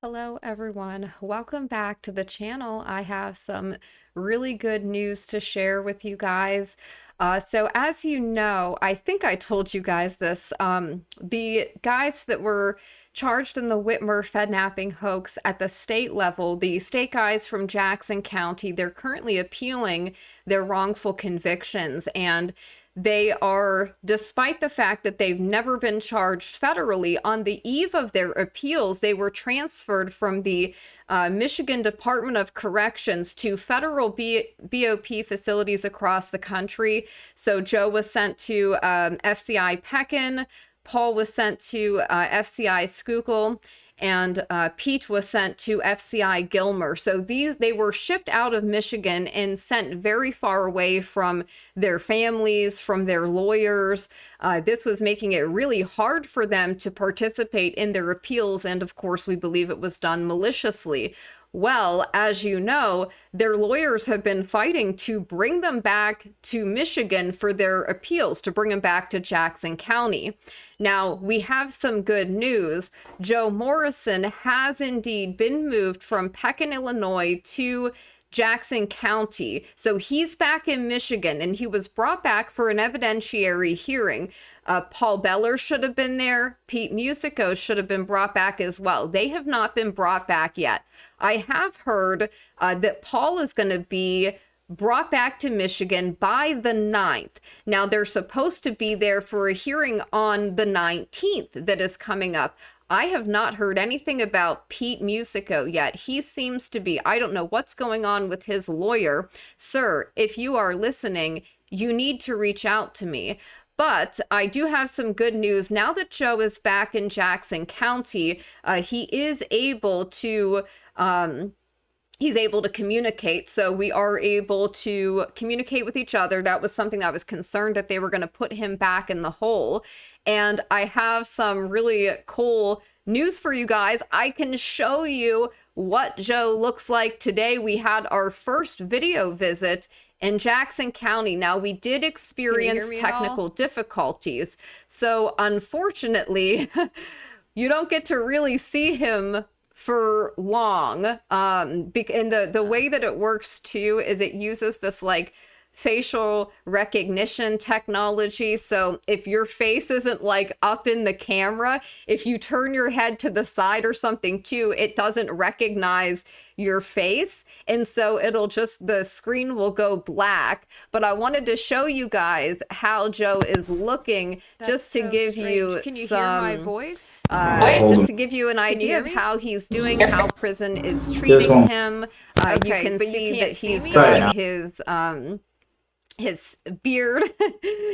Hello, everyone. Welcome back to the channel. I have some really good news to share with you guys. So as you know, I think I told you guys this, the guys that were charged in the Whitmer Fednapping hoax at the state level, the state guys from Jackson County, they're currently appealing their wrongful convictions. And they are, despite the fact that they've never been charged federally, on the eve of their appeals, they were transferred from the Michigan Department of Corrections to federal BOP facilities across the country. So Joe was sent to FCI Pekin, Paul was sent to FCI Schuylkill, and Pete was sent to FCI Gilmer. So they were shipped out of Michigan and sent very far away from their families, from their lawyers. This was making it really hard for them to participate in their appeals, and of course, we believe it was done maliciously. Well, as you know, their lawyers have been fighting to bring them back to Michigan for their appeals, to bring them back to Jackson County. Now, we have some good news. Joe Morrison has indeed been moved from Pekin, Illinois to Jackson County. So he's back in Michigan, and he was brought back for an evidentiary hearing. Paul Beller should have been there. Pete Musico should have been brought back as well. They have not been brought back yet. I have heard that Paul is going to be brought back to Michigan by the 9th. Now, they're supposed to be there for a hearing on the 19th that is coming up. I have not heard anything about Pete Musico yet. He seems to be, I don't know what's going on with his lawyer. Sir, if you are listening, you need to reach out to me. But I do have some good news. Now that Joe is back in Jackson County, he is able to he's able to communicate. So we are able to communicate with each other. That was something I was concerned that they were going to put him back in the hole. And I have some really cool news for you guys. I can show you what Joe looks like today. We had our first video visit in Jackson County. Now, we did experience technical difficulties. So unfortunately, you don't get to really see him for long. And the way that it works too is it uses this like facial recognition technology. So if your face isn't like up in the camera, if you turn your head to the side or something too, it doesn't recognize your face. And so the screen will go black. But I wanted to show you guys how Joe is looking. That's just to give you Can you some, hear my voice? just to give you an idea of how he's doing, how prison is treating him. You can see that he's got his beard.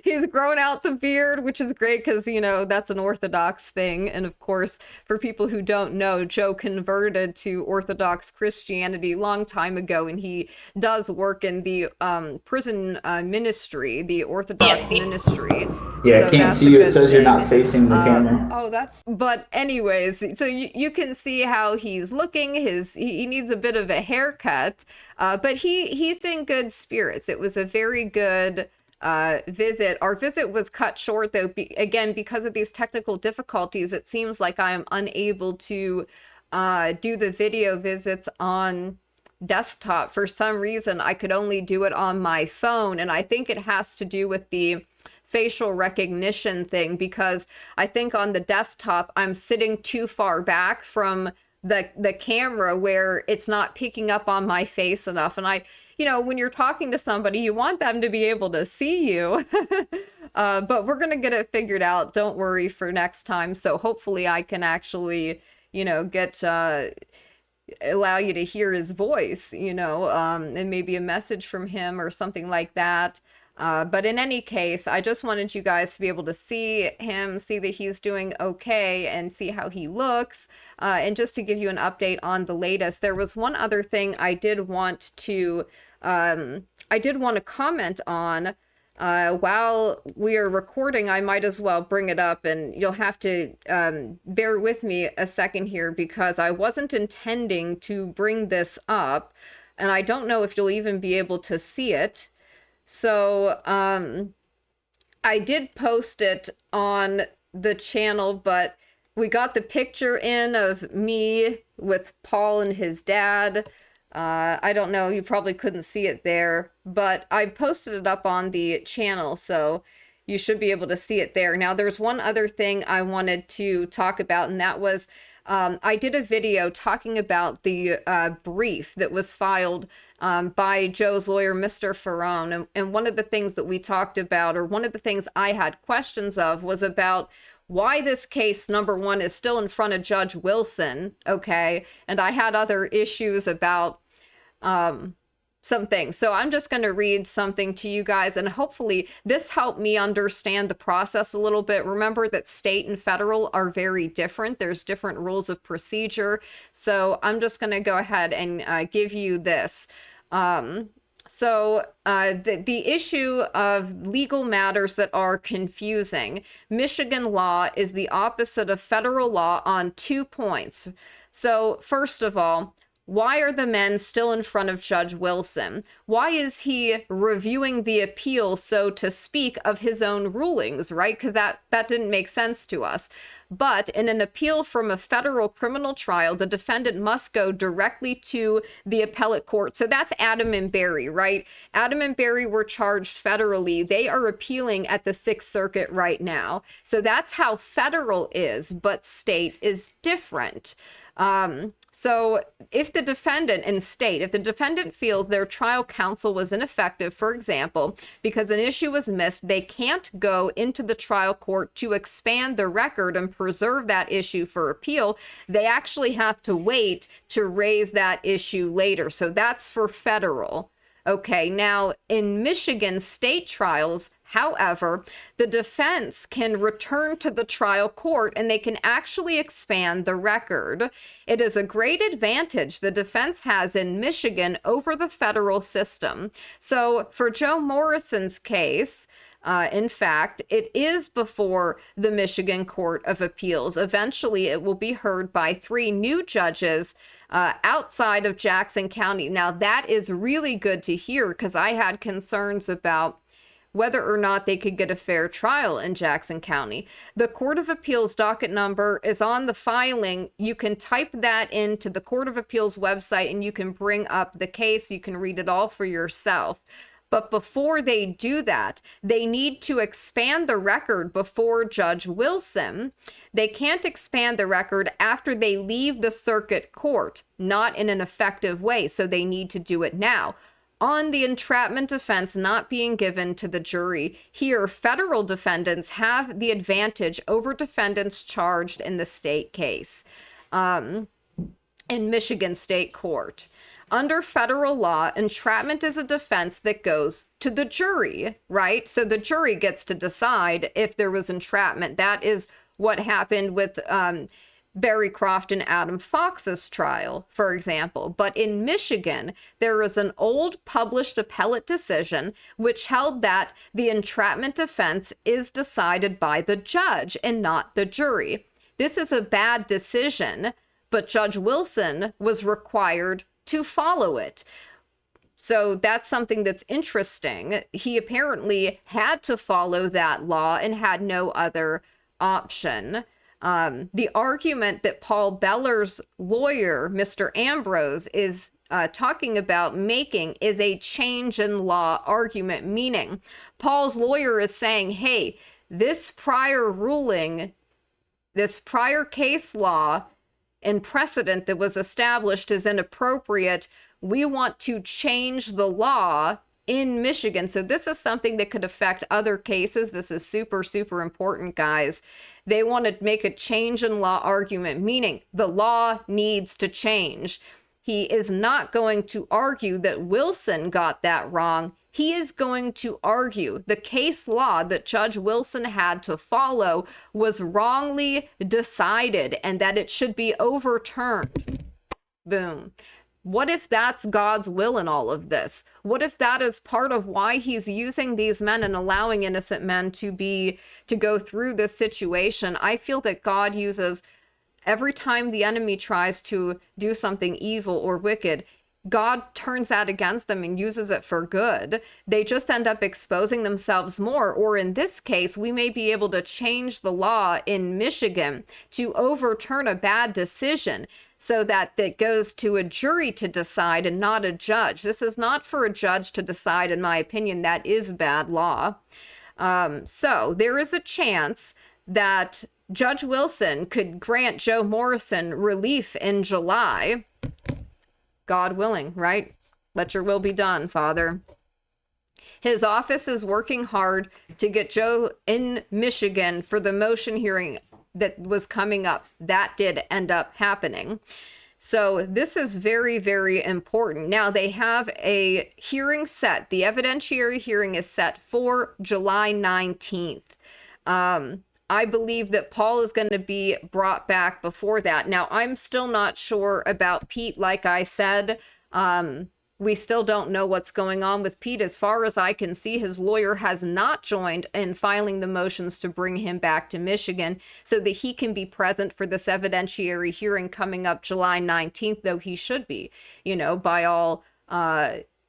He's grown out the beard, which is great because, you know, that's an Orthodox thing. And of course, for people who don't know, Joe converted to Orthodox Christianity a long time ago, and he does work in the prison ministry, the Orthodox ministry. Yeah, so I can't see you. It says you're not facing the camera. But anyways, so you can see how he's looking. He needs a bit of a haircut, but he's in good spirits. It was a very good visit. Our visit was cut short though, again, because of these technical difficulties. It seems like I am unable to do the video visits on desktop. For some reason, I could only do it on my phone, and I think it has to do with the facial recognition thing, because I think on the desktop I'm sitting too far back from the camera where it's not picking up on my face enough. And when you're talking to somebody, you want them to be able to see you. But we're gonna get it figured out, don't worry, for next time. So hopefully I can actually get allow you to hear his voice, and maybe a message from him or something like that. But in any case, I just wanted you guys to be able to see him, see that he's doing okay, and see how he looks. And just to give you an update on the latest, there was one other thing I did want to comment on. While we are recording, I might as well bring it up, and you'll have to bear with me a second here, because I wasn't intending to bring this up, and I don't know if you'll even be able to see it. So I did post it on the channel, but we got the picture in of me with Paul and his dad. I don't know, you probably couldn't see it there, but I posted it up on the channel, so you should be able to see it there. Now, there's one other thing I wanted to talk about, and that was I did a video talking about the brief that was filed by Joe's lawyer, Mr. Ferrone. And one of the things that we talked about, or one of the things I had questions of, was about why this case, number one, is still in front of Judge Wilson, okay? And I had other issues about some things. So I'm just going to read something to you guys, and hopefully this helped me understand the process a little bit. Remember that state and federal are very different. There's different rules of procedure. So I'm just going to go ahead and give you this. The issue of legal matters that are confusing. Michigan law is the opposite of federal law on 2 points. So first of all, why are the men still in front of Judge Wilson? Why is he reviewing the appeal, so to speak, of his own rulings, right? Because that didn't make sense to us. But in an appeal from a federal criminal trial, the defendant must go directly to the appellate court. So that's Adam and Barry, right? Adam and Barry were charged federally. They are appealing at the Sixth Circuit right now. So that's how federal is, but state is different. So if the defendant feels their trial counsel was ineffective, for example, because an issue was missed, they can't go into the trial court to expand the record and preserve that issue for appeal. They actually have to wait to raise that issue later. So that's for federal. Okay, now in Michigan state trials, however, the defense can return to the trial court and they can actually expand the record. It is a great advantage the defense has in Michigan over the federal system. So for Joe Morrison's case, in fact, it is before the Michigan Court of Appeals. Eventually, it will be heard by 3 new judges outside of Jackson County. Now, that is really good to hear because I had concerns about whether or not they could get a fair trial in Jackson County. The Court of Appeals docket number is on the filing. You can type that into the Court of Appeals website and you can bring up the case. You can read it all for yourself. But before they do that, they need to expand the record before Judge Wilson. They can't expand the record after they leave the circuit court, not in an effective way, so they need to do it now. On the entrapment defense not being given to the jury, here federal defendants have the advantage over defendants charged in the state case in Michigan State Court. Under federal law, entrapment is a defense that goes to the jury, right? So the jury gets to decide if there was entrapment. That is what happened with Barry Croft and Adam Fox's trial, for example. But in Michigan, there is an old published appellate decision which held that the entrapment defense is decided by the judge and not the jury. This is a bad decision, but Judge Wilson was required to follow it. So that's something that's interesting. He apparently had to follow that law and had no other option. The argument that Paul Beller's lawyer, Mr. Ambrose, is talking about making is a change in law argument, meaning Paul's lawyer is saying, hey, this prior ruling, this prior case law and precedent that was established is inappropriate. We want to change the law in Michigan. So this is something that could affect other cases. This is super, super important, guys. They want to make a change in law argument, meaning the law needs to change. He is not going to argue that Wilson got that wrong. He is going to argue the case law that Judge Wilson had to follow was wrongly decided and that it should be overturned. Boom. What if that's God's will in all of this? What if that is part of why he's using these men and allowing innocent men to go through this situation? I feel that God uses, every time the enemy tries to do something evil or wicked, God turns that against them and uses it for good. They just end up exposing themselves more. Or in this case, we may be able to change the law in Michigan to overturn a bad decision so that it goes to a jury to decide and not a judge. This is not for a judge to decide, in my opinion. That is bad law. So there is a chance that Judge Wilson could grant Joe Morrison relief in July. God willing, right? Let your will be done, Father. His office is working hard to get Joe in Michigan for the motion hearing that was coming up. That did end up happening. So this is very, very important. Now they have a hearing set. The evidentiary hearing is set for July 19th. I believe that Paul is going to be brought back before that. Now, I'm still not sure about Pete. Like I said, we still don't know what's going on with Pete. As far as I can see, his lawyer has not joined in filing the motions to bring him back to Michigan so that he can be present for this evidentiary hearing coming up July 19th, though he should be, by all,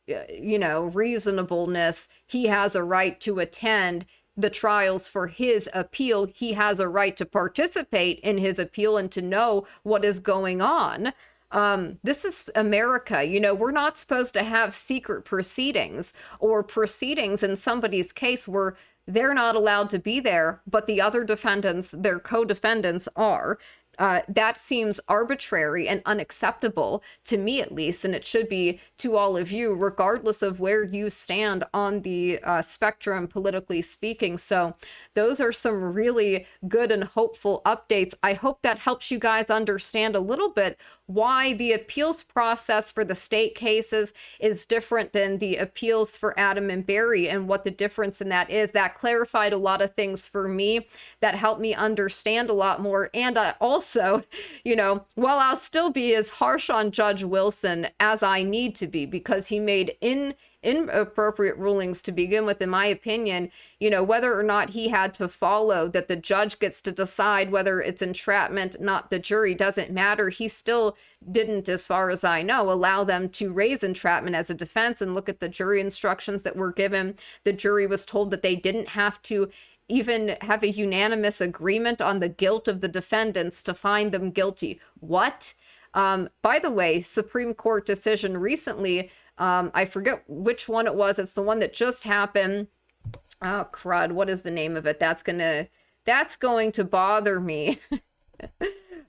reasonableness. He has a right to attend the trials for his appeal. He has a right to participate in his appeal and to know what is going on. This is America. We're not supposed to have secret proceedings or proceedings in somebody's case where they're not allowed to be there, but the other defendants, their co-defendants, are. That seems arbitrary and unacceptable to me, at least, and it should be to all of you, regardless of where you stand on the spectrum, politically speaking. So those are some really good and hopeful updates. I hope that helps you guys understand a little bit why the appeals process for the state cases is different than the appeals for Adam and Barry, and what the difference in that is. That clarified a lot of things for me. That helped me understand a lot more. And I also, while I'll still be as harsh on Judge Wilson as I need to be, because he made inappropriate rulings to begin with, in my opinion, whether or not he had to follow that the judge gets to decide whether it's entrapment, not the jury, doesn't matter. He still didn't, as far as I know, allow them to raise entrapment as a defense. And look at the jury instructions that were given. The jury was told that they didn't have to even have a unanimous agreement on the guilt of the defendants to find them guilty. What? By the way, Supreme Court decision recently, I forget which one it was. It's the one that just happened. Oh, crud. What is the name of it? That's going to bother me.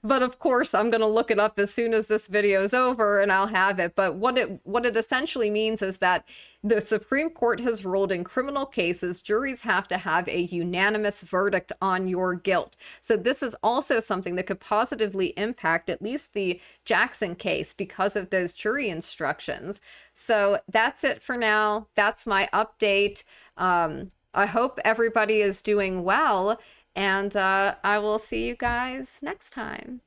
But of course, I'm going to look it up as soon as this video is over and I'll have it. But what it essentially means is that the Supreme Court has ruled in criminal cases, juries have to have a unanimous verdict on your guilt. So this is also something that could positively impact at least the Jackson case because of those jury instructions. So that's it for now. That's my update. I hope everybody is doing well. And I will see you guys next time.